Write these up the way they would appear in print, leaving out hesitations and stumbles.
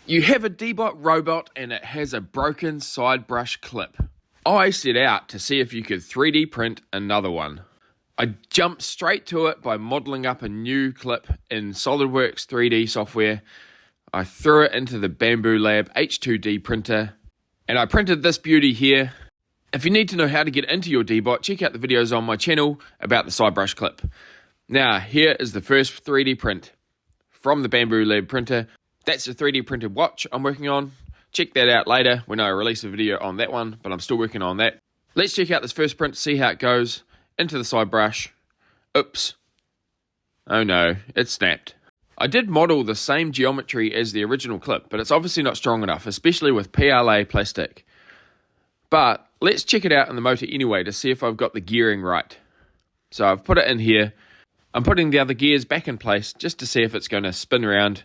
You have a Deebot robot and it has a broken side brush clip. I set out to see if you could 3D print another one. I jumped straight to it by modelling up a new clip in SolidWorks 3D software. I threw it into the Bamboo Lab H2D printer and I printed this beauty here. If you need to know how to get into your Deebot, check out the videos on my channel about the side brush clip. Now, here is the first 3D print from the Bamboo Lab printer. That's the 3D printed watch I'm working on. Check that out later when I release a video on that one, but I'm still working on that. Let's check out this first print to see how it goes. Into the side brush. Oops. Oh no, it snapped. I did model the same geometry as the original clip, but it's obviously not strong enough, especially with PLA plastic. But let's check it out in the motor anyway to see if I've got the gearing right. So I've put it in here. I'm putting the other gears back in place just to see if it's going to spin around.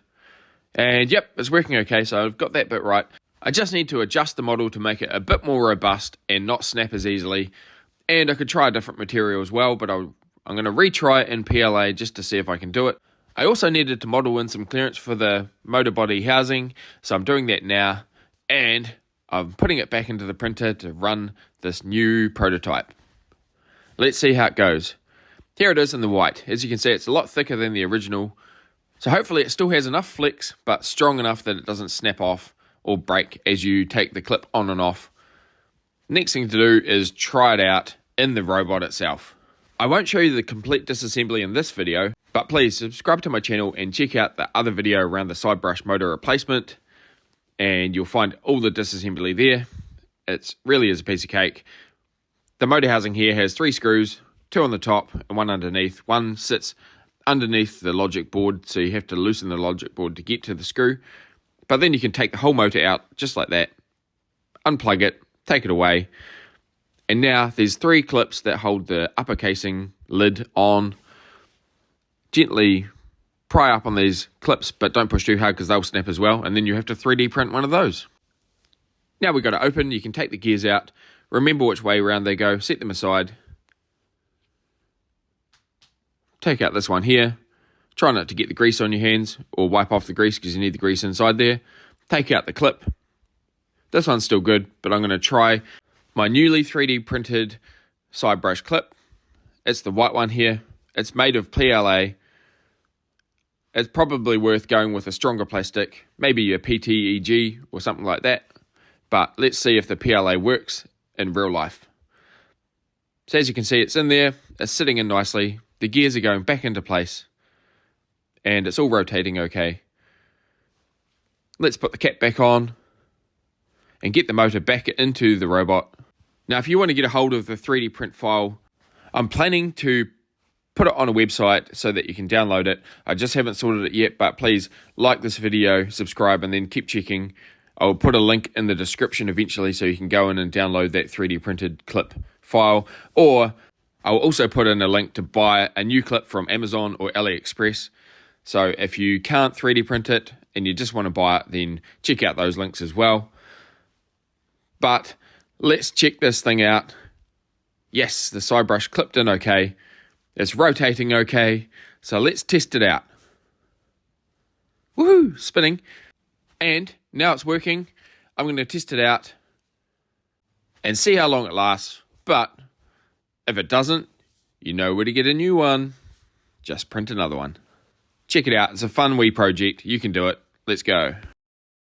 And yep, it's working okay, so I've got that bit right. I just need to adjust the model to make it a bit more robust and not snap as easily. And I could try a different material as well, but I'm going to retry it in PLA just to see if I can do it. I also needed to model in some clearance for the motor body housing, so I'm doing that now. And I'm putting it back into the printer to run this new prototype. Let's see how it goes. Here it is in the white. As you can see, it's a lot thicker than the original. So hopefully it still has enough flex, but strong enough that it doesn't snap off or break as you take the clip on and off. Next thing to do is try it out in the robot itself. I won't show you the complete disassembly in this video, but please subscribe to my channel and check out the other video around the side brush motor replacement, and you'll find all the disassembly there. It really is a piece of cake. The motor housing here has 3 screws, 2 on the top and 1 underneath. One sits underneath the logic board, so you have to loosen the logic board to get to the screw. But then you can take the whole motor out just like that, unplug it, take it away, and now there's 3 clips that hold the upper casing lid on. Gently pry up on these clips, but don't push too hard because they'll snap as well, and then you have to 3D print one of those. Now we've got it open. You can take the gears out, remember which way around they go, set them aside. Take out this one here. Try not to get the grease on your hands or wipe off the grease because you need the grease inside there. Take out the clip. This one's still good, but I'm going to try my newly 3D printed side brush clip. It's the white one here. It's made of PLA. It's probably worth going with a stronger plastic, maybe a PTEG or something like that. But let's see if the PLA works in real life. So as you can see, it's in there. It's sitting in nicely. The gears are going back into place, and it's all rotating okay. Let's put the cap back on and get the motor back into the robot. Now, if you want to get a hold of the 3D print file, I'm planning to put it on a website so that you can download it. I just haven't sorted it yet, but please like this video, subscribe, and then keep checking. I'll put a link in the description eventually so you can go in and download that 3D printed clip file, or I'll also put in a link to buy a new clip from Amazon or AliExpress. So if you can't 3D print it and you just want to buy it, then check out those links as well. But let's check this thing out. Yes, the side brush clipped in okay. It's rotating okay. So let's test it out. Woohoo! Spinning. And now it's working. I'm going to test it out and see how long it lasts. But if it doesn't, you know where to get a new one. Just print another one. Check it out. It's a fun wee project. You can do it. Let's go.